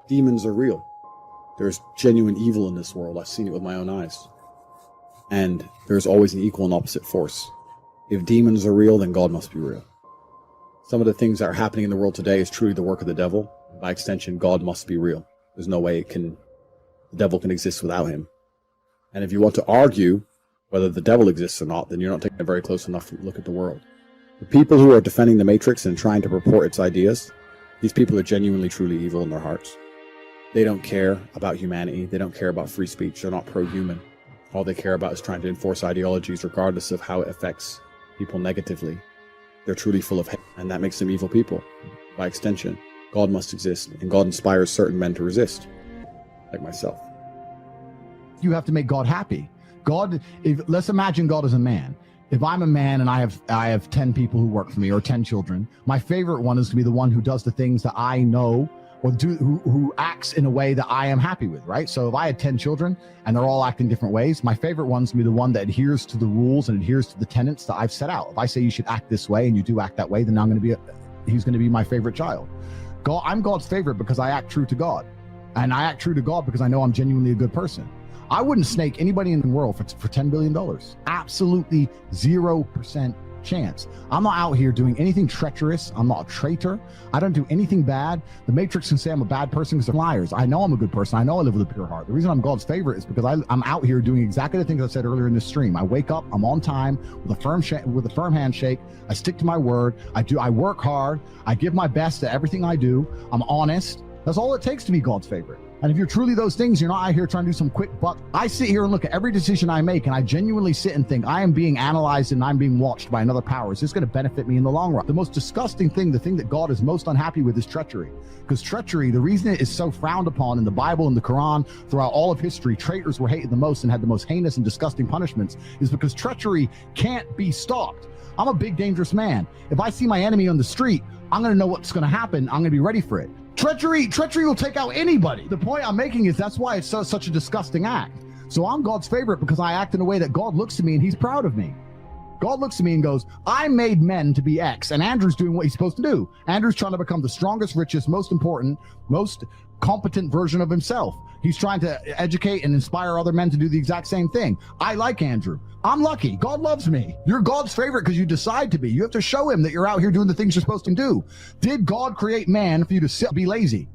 Demons are real. There's genuine evil in this world. I've seen it with my own eyes. And there's always an equal and opposite force. If demons are real, then God must be real. Some of the things that are happening in the world today is truly the work of the devil. By extension, God must be real. There's no way the devil can exist without him. And if you want to argue whether the devil exists or not, then you're not taking a very close enough look at the world. The people who are defending the Matrix and trying to purport its ideas, these people are genuinely, truly evil in their hearts. They don't care about humanity. They don't care about free speech. They're not pro-human. All they care about is trying to enforce ideologies regardless of how it affects people negatively. They're truly full of hate, and that makes them evil people. By extension, God must exist, and God inspires certain men to resist, like myself. You have to make God happy. Let's imagine God as a man. If I'm a man and I have 10 people who work for me or 10 children, my favorite one is to be the one who does the things that I know or who acts in a way that I am happy with, right? So if I had 10 children and they're all acting different ways, my favorite one's to be the one that adheres to the rules and adheres to the tenets that I've set out. If I say you should act this way and you do act that way, then he's going to be my favorite child. I'm God's favorite because I act true to God. And I act true to God because I know I'm genuinely a good person. I wouldn't snake anybody in the world for $10 billion. Absolutely 0% chance. I'm not out here doing anything treacherous. I'm not a traitor. I don't do anything bad. The Matrix can say I'm a bad person because they're liars. I know I'm a good person. I know I live with a pure heart. The reason I'm God's favorite is because I'm out here doing exactly the things I said earlier in this stream. I wake up, I'm on time with a firm handshake. I stick to my word. I work hard. I give my best to everything I do. I'm honest. That's all it takes to be God's favorite. And if you're truly those things, you're not out here trying to do some quick buck. I sit here and look at every decision I make, and I genuinely sit and think I am being analyzed and I'm being watched by another power. Is this going to benefit me in the long run? The most disgusting thing, the thing that God is most unhappy with, is treachery. Because treachery, the reason it is so frowned upon in the Bible and the Quran throughout all of history, traitors were hated the most and had the most heinous and disgusting punishments, is because treachery can't be stopped. I'm a big, dangerous man. If I see my enemy on the street, I'm going to know what's going to happen. I'm going to be ready for it. Treachery will take out anybody. The point I'm making is that's why it's such a disgusting act. So I'm God's favorite because I act in a way that God looks at me and he's proud of me. God looks at me and goes, I made men to be X, and Andrew's doing what he's supposed to do. Andrew's trying to become the strongest, richest, most important, most competent version of himself. He's trying to educate and inspire other men to do the exact same thing. I like Andrew. I'm lucky. God loves me. You're God's favorite because you decide to be. You have to show him that you're out here doing the things you're supposed to do. Did God create man for you to be lazy?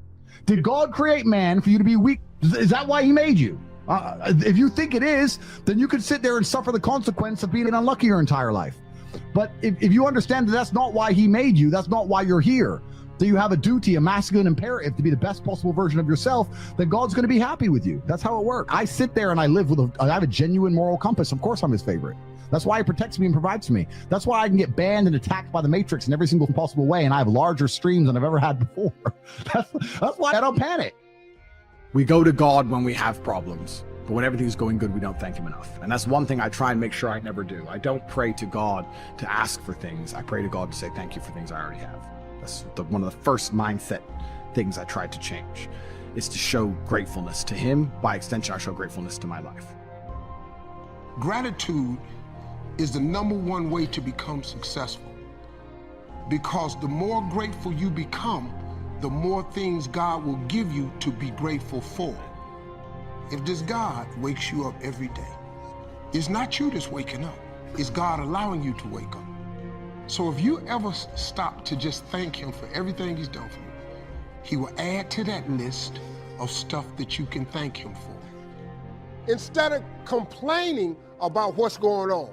Did God create man for you to be weak? Is that why he made you? If you think it is, then you could sit there and suffer the consequence of being unlucky your entire life. But if you understand that that's not why he made you, that's not why you're here, that you have a duty, a masculine imperative to be the best possible version of yourself, then God's going to be happy with you. That's how it works. I sit there and I have a genuine moral compass. Of course I'm his favorite. That's why he protects me and provides for me. That's why I can get banned and attacked by the Matrix in every single possible way, and I have larger streams than I've ever had before. That's why I don't panic. We go to God when we have problems, but when everything's going good, we don't thank him enough. And that's one thing I try and make sure I never do. I don't pray to God to ask for things. I pray to God to say thank you for things I already have. That's one of the first mindset things I tried to change, is to show gratefulness to him. By extension, I show gratefulness to my life. Gratitude is the #1 way to become successful, because the more grateful you become, the more things God will give you to be grateful for. If this God wakes you up every day, it's not you that's waking up, it's God allowing you to wake up. So if you ever stop to just thank him for everything he's done for you, he will add to that list of stuff that you can thank him for. Instead of complaining about what's going on,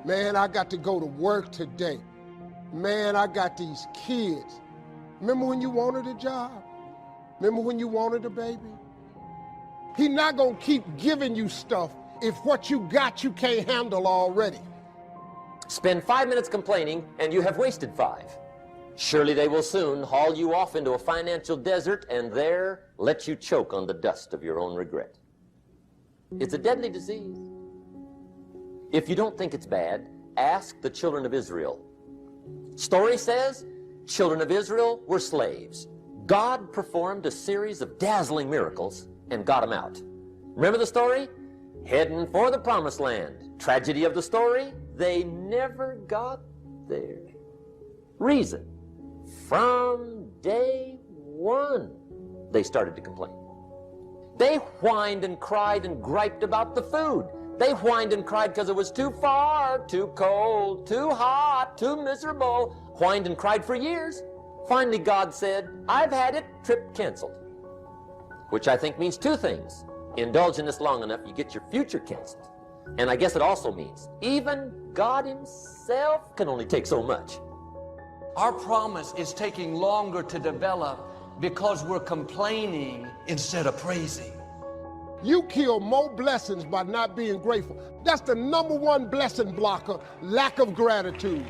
man, I got to go to work today. Man, I got these kids. Remember when you wanted a job? Remember when you wanted a baby? He's not gonna keep giving you stuff if what you got you can't handle already. Spend 5 minutes complaining and you have wasted 5. Surely they will soon haul you off into a financial desert and there let you choke on the dust of your own regret. It's a deadly disease. If you don't think it's bad, ask the children of Israel. Story says, children of Israel were slaves. God performed a series of dazzling miracles and got them out. Remember the story? Heading for the promised land. Tragedy of the story, they never got there. Reason, from day one, they started to complain. They whined and cried and griped about the food. They whined and cried because it was too far, too cold, too hot, too miserable. Whined and cried for years. Finally, God said, I've had it, trip canceled. Which I think means two things. Indulge in this long enough, you get your future canceled. And I guess it also means even God himself can only take so much. Our promise is taking longer to develop because we're complaining instead of praising. You kill more blessings by not being grateful. That's the #1 blessing blocker, lack of gratitude.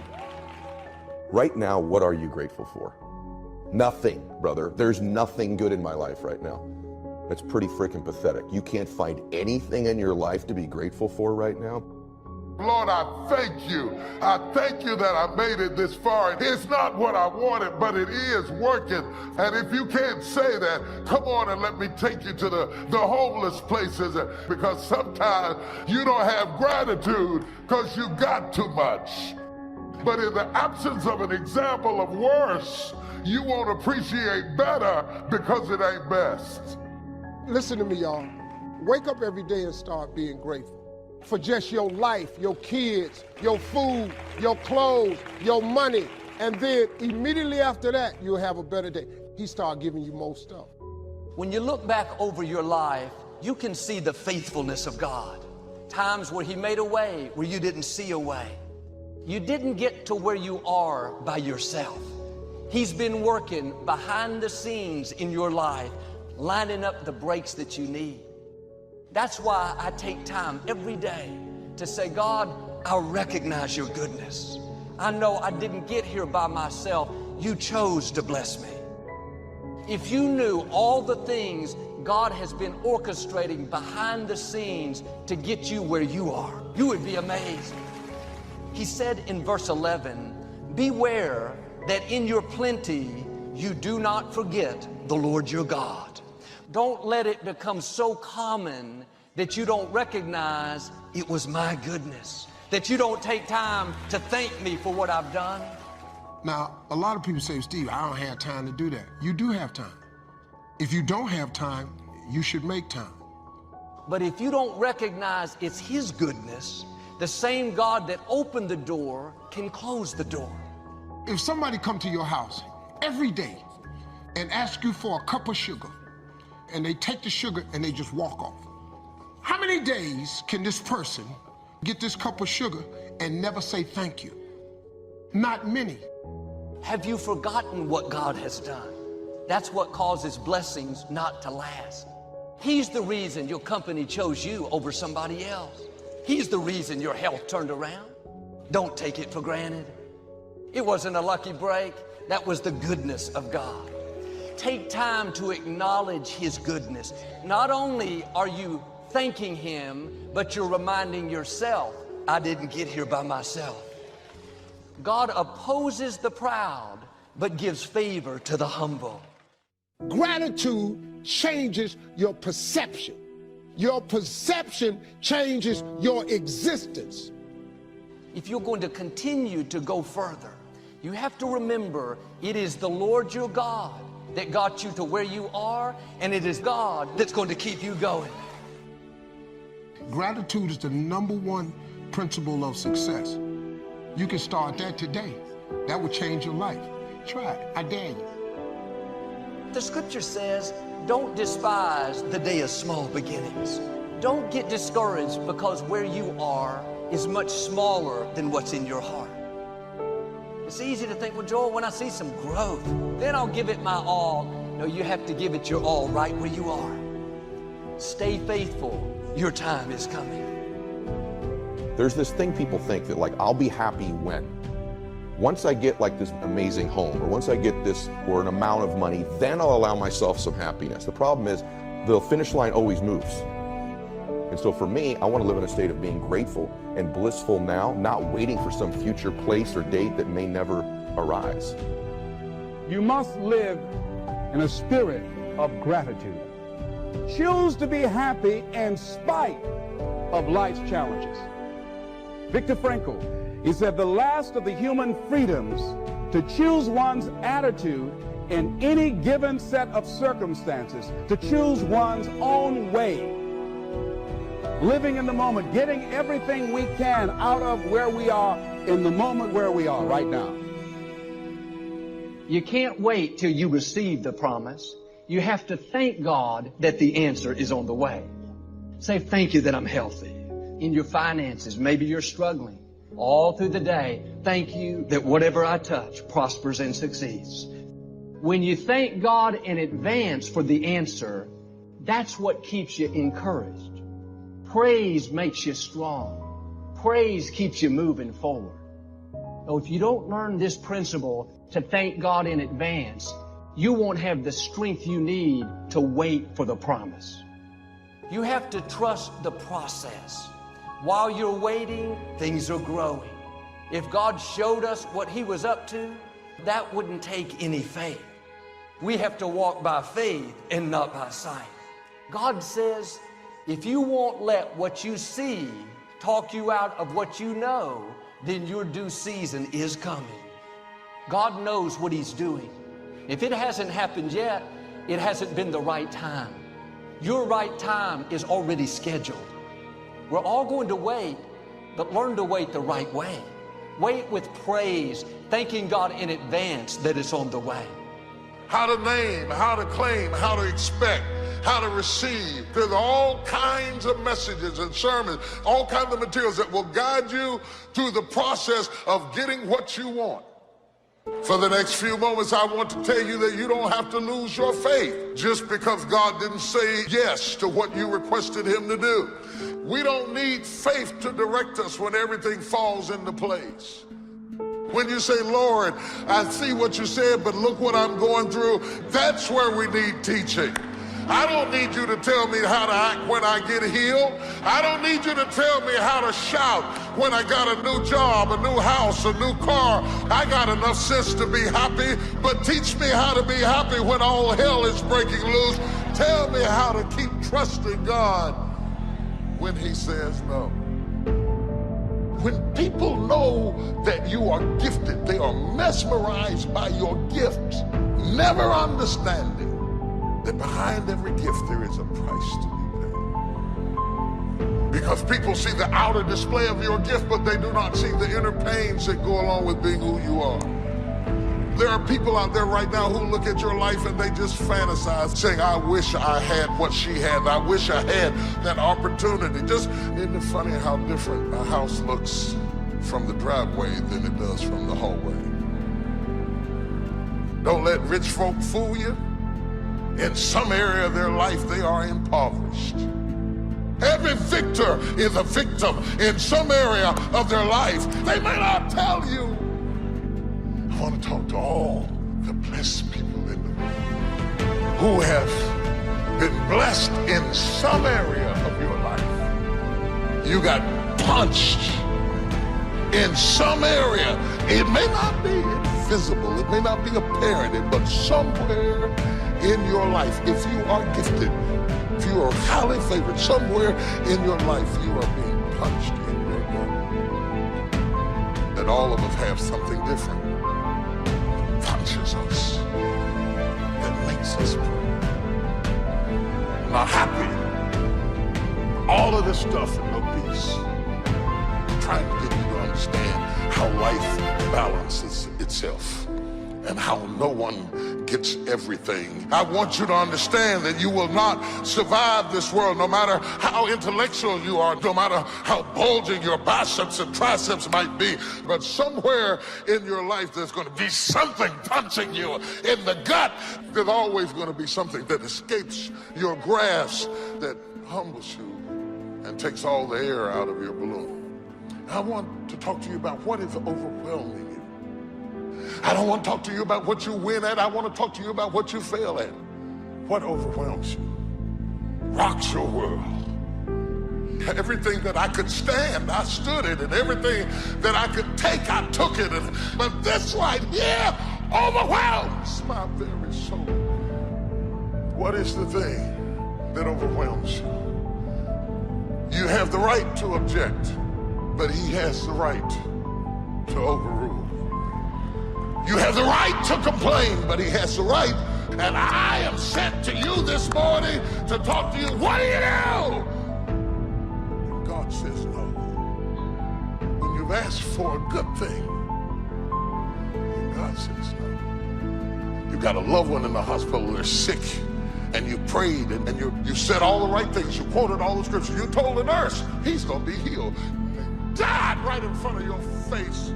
Right now, what are you grateful for? Nothing, brother. There's nothing good in my life right now. That's pretty freaking pathetic. You can't find anything in your life to be grateful for right now? Lord, I thank you. I thank you that I made it this far. It's not what I wanted, but it is working. And if you can't say that, come on and let me take you to the homeless places, because sometimes you don't have gratitude because you got too much. But in the absence of an example of worse, you won't appreciate better because it ain't best. Listen to me, y'all. Wake up every day and start being grateful for just your life, your kids, your food, your clothes, your money. And then immediately after that, you'll have a better day. He start giving you more stuff. When you look back over your life, you can see the faithfulness of God. Times where he made a way where you didn't see a way. You didn't get to where you are by yourself. He's been working behind the scenes in your life, lining up the breaks that you need. That's why I take time every day to say, God, I recognize your goodness. I know I didn't get here by myself. You chose to bless me. If you knew all the things God has been orchestrating behind the scenes to get you where you are, you would be amazed. He said in verse 11, beware that in your plenty you do not forget the Lord your God. Don't let it become so common that you don't recognize it was my goodness, that you don't take time to thank me for what I've done. Now, a lot of people say, Steve, I don't have time to do that. You do have time. If you don't have time, you should make time. But if you don't recognize it's his goodness, the same God that opened the door can close the door. If somebody come to your house every day and ask you for a cup of sugar, and they take the sugar and they just walk off, how many days can this person get this cup of sugar and never say thank you? Not many. Have you forgotten what God has done? That's what causes blessings not to last. He's the reason your company chose you over somebody else. He's the reason your health turned around. Don't take it for granted. It wasn't a lucky break. That was the goodness of God. Take time to acknowledge his goodness. Not only are you thanking him, but you're reminding yourself, I didn't get here by myself. God opposes the proud, but gives favor to the humble. Gratitude changes your perception. Your perception changes your existence. If you're going to continue to go further, you have to remember it is the Lord your God that got you to where you are, and it is God that's going to keep you going. Gratitude is the #1 principle of success. You can start that today. That will change your life. Try it. I dare you. The scripture says, don't despise the day of small beginnings. Don't get discouraged because where you are is much smaller than what's in your heart. It's easy to think, well, Joel, when I see some growth, then I'll give it my all. No, you have to give it your all right where you are. Stay faithful. Your time is coming. There's this thing people think that, like, I'll be happy when. Once I get like this amazing home, or once I get this or an amount of money, then I'll allow myself some happiness. The problem is the finish line always moves. And so for me, I want to live in a state of being grateful and blissful now, not waiting for some future place or date that may never arise. You must live in a spirit of gratitude. Choose to be happy in spite of life's challenges. Viktor Frankl, he said the last of the human freedoms to choose one's attitude in any given set of circumstances to choose one's own way. Living in the moment, getting everything we can out of where we are in the moment where we are right now. You can't wait till you receive the promise. You have to thank God that the answer is on the way. Say, thank you that I'm healthy. In your finances, maybe you're struggling. All through the day, thank you that whatever I touch prospers and succeeds. When you thank God in advance for the answer, that's what keeps you encouraged. Praise makes you strong. Praise keeps you moving forward. So if you don't learn this principle to thank God in advance, you won't have the strength you need to wait for the promise. You have to trust the process. While you're waiting, things are growing. If God showed us what He was up to, that wouldn't take any faith. We have to walk by faith and not by sight. God says, if you won't let what you see talk you out of what you know, then your due season is coming. God knows what He's doing. If it hasn't happened yet, it hasn't been the right time. Your right time is already scheduled. We're all going to wait, but learn to wait the right way. Wait with praise, thanking God in advance that it's on the way. How to name, how to claim, how to expect, how to receive. There's all kinds of messages and sermons, all kinds of materials that will guide you through the process of getting what you want. For the next few moments, I want to tell you that you don't have to lose your faith just because God didn't say yes to what you requested Him to do. We don't need faith to direct us when everything falls into place. When you say, Lord, I see what you said, but look what I'm going through, that's where we need teaching. I don't need you to tell me how to act when I get healed. I don't need you to tell me how to shout when I got a new job, a new house, a new car. I got enough sense to be happy, but teach me how to be happy when all hell is breaking loose. Tell me how to keep trusting God when He says no. When people know that you are gifted, they are mesmerized by your gifts, never understanding that behind every gift there is a price to be paid. Because people see the outer display of your gift, but they do not see the inner pains that go along with being who you are. There are people out there right now who look at your life and they just fantasize, saying, I wish I had what she had. I wish I had that opportunity. Just, isn't it funny how different a house looks from the driveway than it does from the hallway? Don't let rich folk fool you. In some area of their life, they are impoverished. Every victor is a victim in some area of their life. They may not tell you. I want to talk to all the blessed people in the room who have been blessed in some area of your life. You got punched in some area. It may not be visible, it may not be apparent, but somewhere in your life, if you are gifted, if you are highly favored, somewhere in your life you are being punched in your gut. That all of us have something different. Punches us, that makes us pray. Not happy. All of this stuff and no peace. Trying to get you to understand how life balances itself and how no one gets everything. I want you to understand that you will not survive this world, no matter how intellectual you are, no matter how bulging your biceps and triceps might be. But somewhere in your life there's going to be something punching you in the gut. There's always going to be something that escapes your grasp that humbles you and takes all the air out of your balloon. I want to talk to you about what is overwhelming you. I don't want to talk to you about what you win at. I want to talk to you about what you fail at. What overwhelms you, rocks your world. Everything that I could stand, I stood it, and everything that I could take, I took it. But this right here overwhelms my very soul. What is the thing that overwhelms you? You have the right to object, but he has the right to overrule. You have the right to complain, but he has the right. And I am sent to you this morning to talk to you. What do you do? And God says no. When you've asked for a good thing, and God says no. You've got a loved one in the hospital, they're sick, and you prayed, and you said all the right things. You quoted all the scriptures. You told the nurse, he's going to be healed. They died right in front of your face.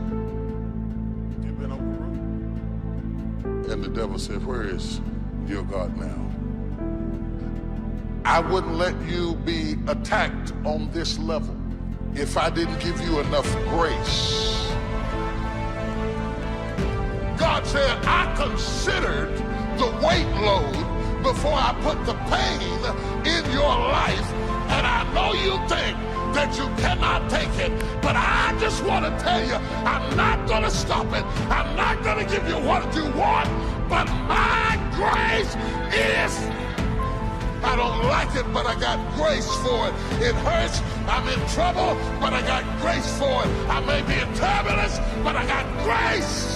You've been overruled. And the devil said, where is your God now? I wouldn't let you be attacked on this level if I didn't give you enough grace. God said, I considered the weight load before I put the pain in your life, and I know you think that you cannot take it, but I just want to tell you, I'm not going to stop it. I'm not going to give you what you want, but my grace is, I don't like it, but I got grace for it. It hurts, I'm in trouble, but I got grace for it. I may be in turbulence, but I got grace.